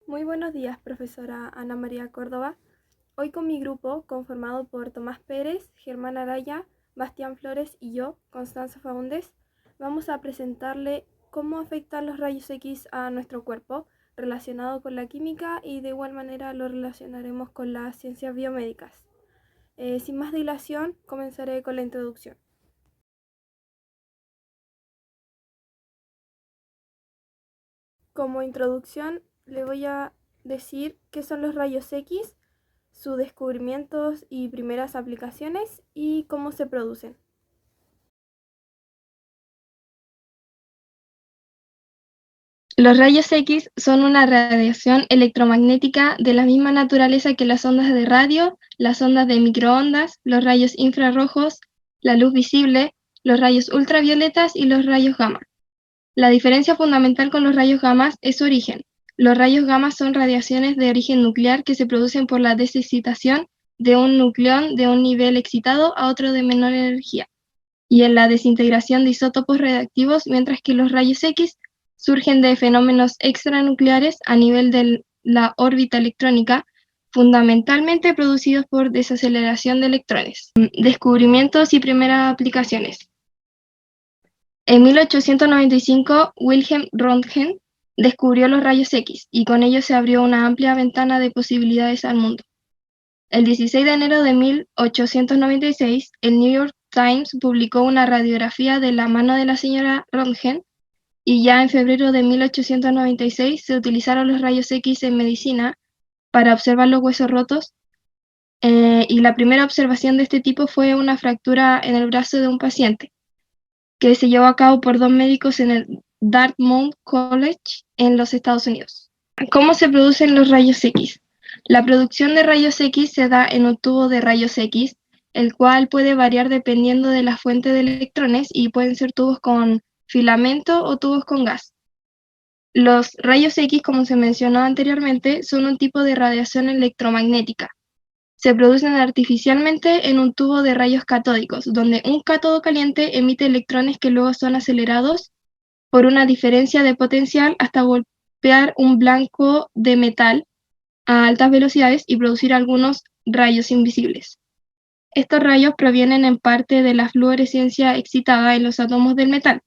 Muy buenos días, profesora Ana María Córdoba. Hoy con mi grupo, conformado por Tomás Pérez, Germán Araya, Bastián Flores y yo, Constanza Faúndez, vamos a presentarle cómo afectan los rayos X a nuestro cuerpo, relacionado con la química, y de igual manera lo relacionaremos con las ciencias biomédicas. Sin más dilación, comenzaré con la introducción. Como introducción, le voy a decir qué son los rayos X, sus descubrimientos y primeras aplicaciones y cómo se producen. Los rayos X son una radiación electromagnética de la misma naturaleza que las ondas de radio, las ondas de microondas, los rayos infrarrojos, la luz visible, los rayos ultravioletas y los rayos gamma. La diferencia fundamental con los rayos gamma es su origen. Los rayos gamma son radiaciones de origen nuclear que se producen por la desexcitación de un nucleón de un nivel excitado a otro de menor energía, y en la desintegración de isótopos radiactivos, mientras que los rayos X surgen de fenómenos extranucleares a nivel de la órbita electrónica, fundamentalmente producidos por desaceleración de electrones. Descubrimientos y primeras aplicaciones. En 1895, Wilhelm Röntgen descubrió los rayos X y con ello se abrió una amplia ventana de posibilidades al mundo. El 16 de enero de 1896, el New York Times publicó una radiografía de la mano de la señora Röntgen, y ya en febrero de 1896 se utilizaron los rayos X en medicina para observar los huesos rotos, y la primera observación de este tipo fue una fractura en el brazo de un paciente, que se llevó a cabo por dos médicos en el Dartmouth College en los Estados Unidos. ¿Cómo se producen los rayos X? La producción de rayos X se da en un tubo de rayos X, el cual puede variar dependiendo de la fuente de electrones y pueden ser tubos con filamento o tubos con gas. Los rayos X, como se mencionó anteriormente, son un tipo de radiación electromagnética. Se producen artificialmente en un tubo de rayos catódicos, donde un cátodo caliente emite electrones que luego son acelerados por una diferencia de potencial hasta golpear un blanco de metal a altas velocidades y producir algunos rayos invisibles. Estos rayos provienen en parte de la fluorescencia excitada en los átomos del metal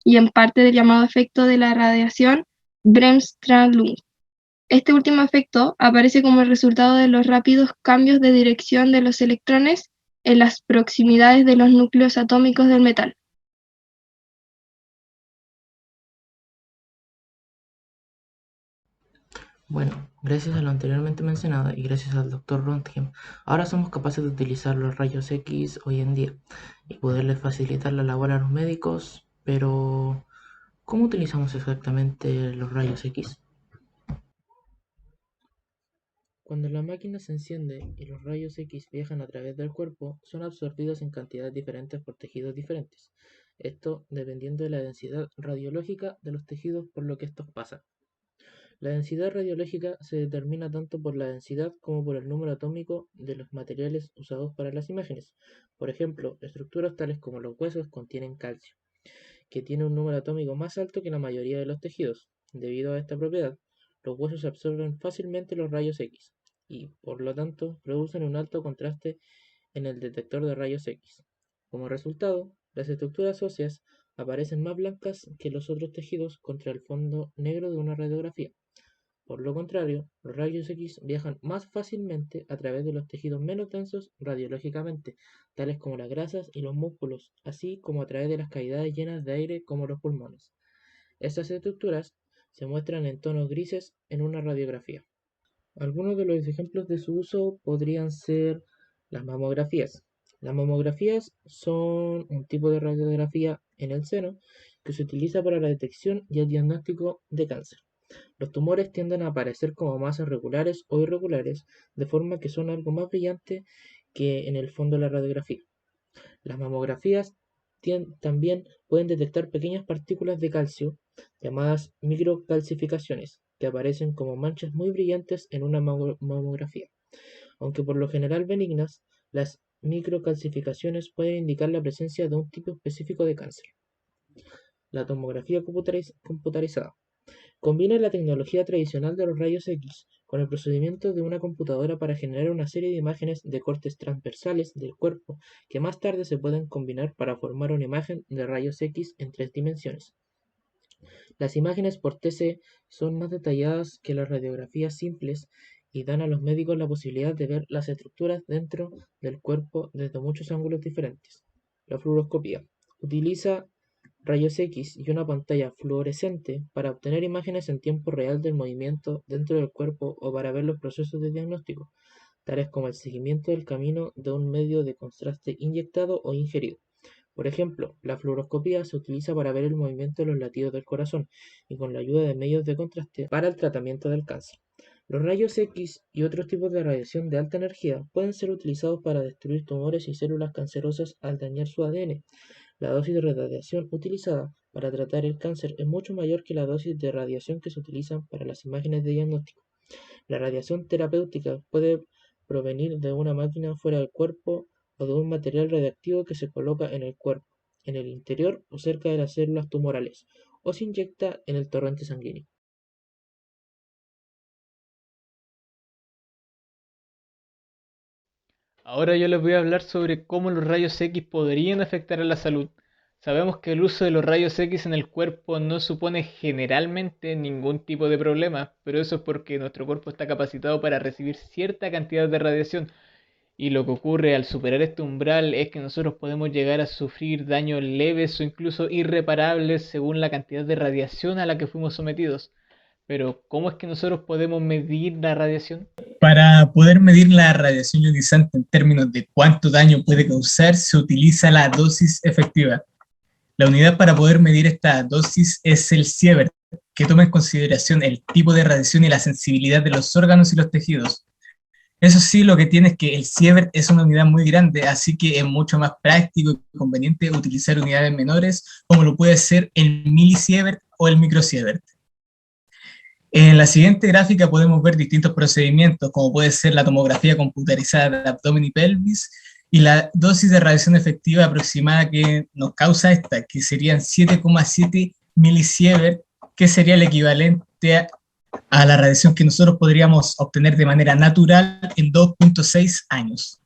y en parte del llamado efecto de la radiación Bremsstrahlung. Este último efecto aparece como el resultado de los rápidos cambios de dirección de los electrones en las proximidades de los núcleos atómicos del metal. Bueno, gracias a lo anteriormente mencionado y gracias al Dr. Röntgen, ahora somos capaces de utilizar los rayos X hoy en día y poderles facilitar la labor a los médicos, pero ¿cómo utilizamos exactamente los rayos X? Cuando la máquina se enciende y los rayos X viajan a través del cuerpo, son absorbidos en cantidades diferentes por tejidos diferentes. Esto dependiendo de la densidad radiológica de los tejidos por lo que estos pasan. La densidad radiológica se determina tanto por la densidad como por el número atómico de los materiales usados para las imágenes. Por ejemplo, estructuras tales como los huesos contienen calcio, que tiene un número atómico más alto que la mayoría de los tejidos. Debido a esta propiedad, los huesos absorben fácilmente los rayos X y, por lo tanto, producen un alto contraste en el detector de rayos X. Como resultado, las estructuras óseas aparecen más blancas que los otros tejidos contra el fondo negro de una radiografía. Por lo contrario, los rayos X viajan más fácilmente a través de los tejidos menos densos radiológicamente, tales como las grasas y los músculos, así como a través de las cavidades llenas de aire como los pulmones. Estas estructuras se muestran en tonos grises en una radiografía. Algunos de los ejemplos de su uso podrían ser las mamografías. Las mamografías son un tipo de radiografía en el seno que se utiliza para la detección y el diagnóstico de cáncer. Los tumores tienden a aparecer como masas regulares o irregulares, de forma que son algo más brillante que en el fondo de la radiografía. Las mamografías también pueden detectar pequeñas partículas de calcio, llamadas microcalcificaciones, que aparecen como manchas muy brillantes en una mamografía. Aunque por lo general benignas, las microcalcificaciones pueden indicar la presencia de un tipo específico de cáncer. La tomografía computarizada. Combina la tecnología tradicional de los rayos X con el procedimiento de una computadora para generar una serie de imágenes de cortes transversales del cuerpo que más tarde se pueden combinar para formar una imagen de rayos X en 3 dimensiones. Las imágenes por TC son más detalladas que las radiografías simples y dan a los médicos la posibilidad de ver las estructuras dentro del cuerpo desde muchos ángulos diferentes. La fluoroscopía utiliza rayos X y una pantalla fluorescente para obtener imágenes en tiempo real del movimiento dentro del cuerpo o para ver los procesos de diagnóstico, tales como el seguimiento del camino de un medio de contraste inyectado o ingerido. Por ejemplo, la fluoroscopía se utiliza para ver el movimiento de los latidos del corazón y con la ayuda de medios de contraste para el tratamiento del cáncer. Los rayos X y otros tipos de radiación de alta energía pueden ser utilizados para destruir tumores y células cancerosas al dañar su ADN. La dosis de radiación utilizada para tratar el cáncer es mucho mayor que la dosis de radiación que se utiliza para las imágenes de diagnóstico. La radiación terapéutica puede provenir de una máquina fuera del cuerpo o de un material radiactivo que se coloca en el cuerpo, en el interior o cerca de las células tumorales, o se inyecta en el torrente sanguíneo. Ahora yo les voy a hablar sobre cómo los rayos X podrían afectar a la salud. Sabemos que el uso de los rayos X en el cuerpo no supone generalmente ningún tipo de problema, pero eso es porque nuestro cuerpo está capacitado para recibir cierta cantidad de radiación. Y lo que ocurre al superar este umbral es que nosotros podemos llegar a sufrir daños leves o incluso irreparables según la cantidad de radiación a la que fuimos sometidos. Pero, ¿cómo es que nosotros podemos medir la radiación? Para poder medir la radiación ionizante en términos de cuánto daño puede causar, se utiliza la dosis efectiva. La unidad para poder medir esta dosis es el sievert, que toma en consideración el tipo de radiación y la sensibilidad de los órganos y los tejidos. Eso sí, lo que tiene es que el sievert es una unidad muy grande, así que es mucho más práctico y conveniente utilizar unidades menores, como lo puede ser el milisievert o el microsievert. En la siguiente gráfica podemos ver distintos procedimientos, como puede ser la tomografía computarizada de abdomen y pelvis, y la dosis de radiación efectiva aproximada que nos causa esta, que serían 7,7 milisievert, que sería el equivalente a la radiación que nosotros podríamos obtener de manera natural en 2,6 años.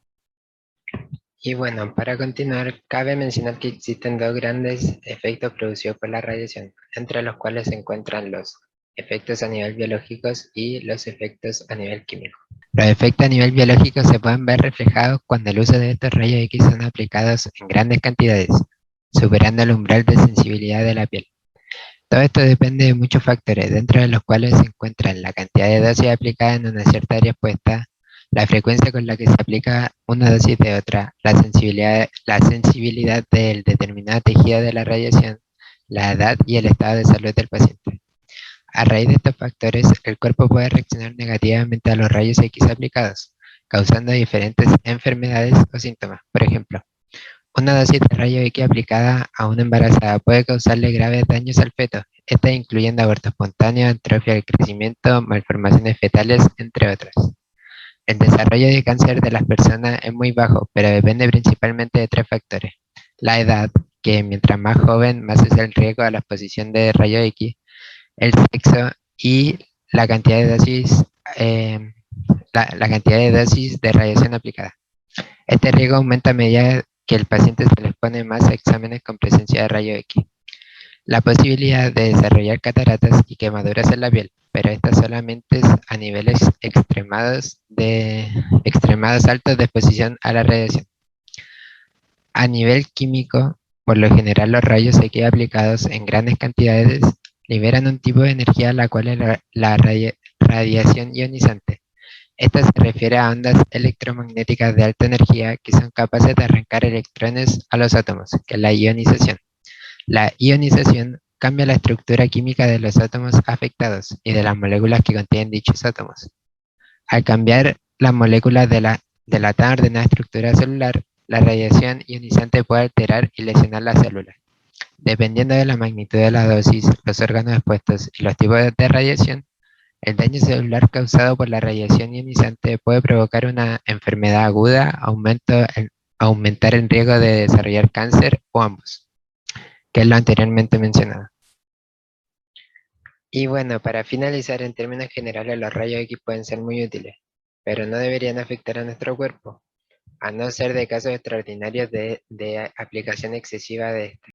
Y bueno, para continuar, cabe mencionar que existen dos grandes efectos producidos por la radiación, entre los cuales se encuentran los efectos a nivel biológicos y los efectos a nivel químico. Los efectos a nivel biológico se pueden ver reflejados cuando el uso de estos rayos X son aplicados en grandes cantidades, superando el umbral de sensibilidad de la piel. Todo esto depende de muchos factores, dentro de los cuales se encuentran la cantidad de dosis aplicada en una cierta área expuesta, la frecuencia con la que se aplica una dosis de otra, la sensibilidad del determinado tejido de la radiación, la edad y el estado de salud del paciente. A raíz de estos factores, el cuerpo puede reaccionar negativamente a los rayos X aplicados, causando diferentes enfermedades o síntomas. Por ejemplo, una dosis de rayo X aplicada a una embarazada puede causarle graves daños al feto, estas incluyendo aborto espontáneo, atrofia del crecimiento, malformaciones fetales, entre otras. El desarrollo de cáncer de las personas es muy bajo, pero depende principalmente de 3 factores. La edad, que mientras más joven, más es el riesgo a la exposición de rayo X, el sexo y la cantidad de dosis, la cantidad de dosis de radiación aplicada. Este riesgo aumenta a medida que el paciente se le expone más a exámenes con presencia de rayo X. La posibilidad de desarrollar cataratas y quemaduras en la piel, pero estas solamente es a niveles extremados altos de exposición a la radiación. A nivel químico, por lo general los rayos X aplicados en grandes cantidades liberan un tipo de energía a la cual es la radiación ionizante. Esta se refiere a ondas electromagnéticas de alta energía que son capaces de arrancar electrones a los átomos, que es la ionización. La ionización cambia la estructura química de los átomos afectados y de las moléculas que contienen dichos átomos. Al cambiar las moléculas de la tan ordenada estructura celular, la radiación ionizante puede alterar y lesionar las células. Dependiendo de la magnitud de la dosis, los órganos expuestos y los tipos de radiación, el daño celular causado por la radiación ionizante puede provocar una enfermedad aguda, aumentar el riesgo de desarrollar cáncer o ambos, que es lo anteriormente mencionado. Y bueno, para finalizar, en términos generales, los rayos X pueden ser muy útiles, pero no deberían afectar a nuestro cuerpo, a no ser de casos extraordinarios de aplicación excesiva de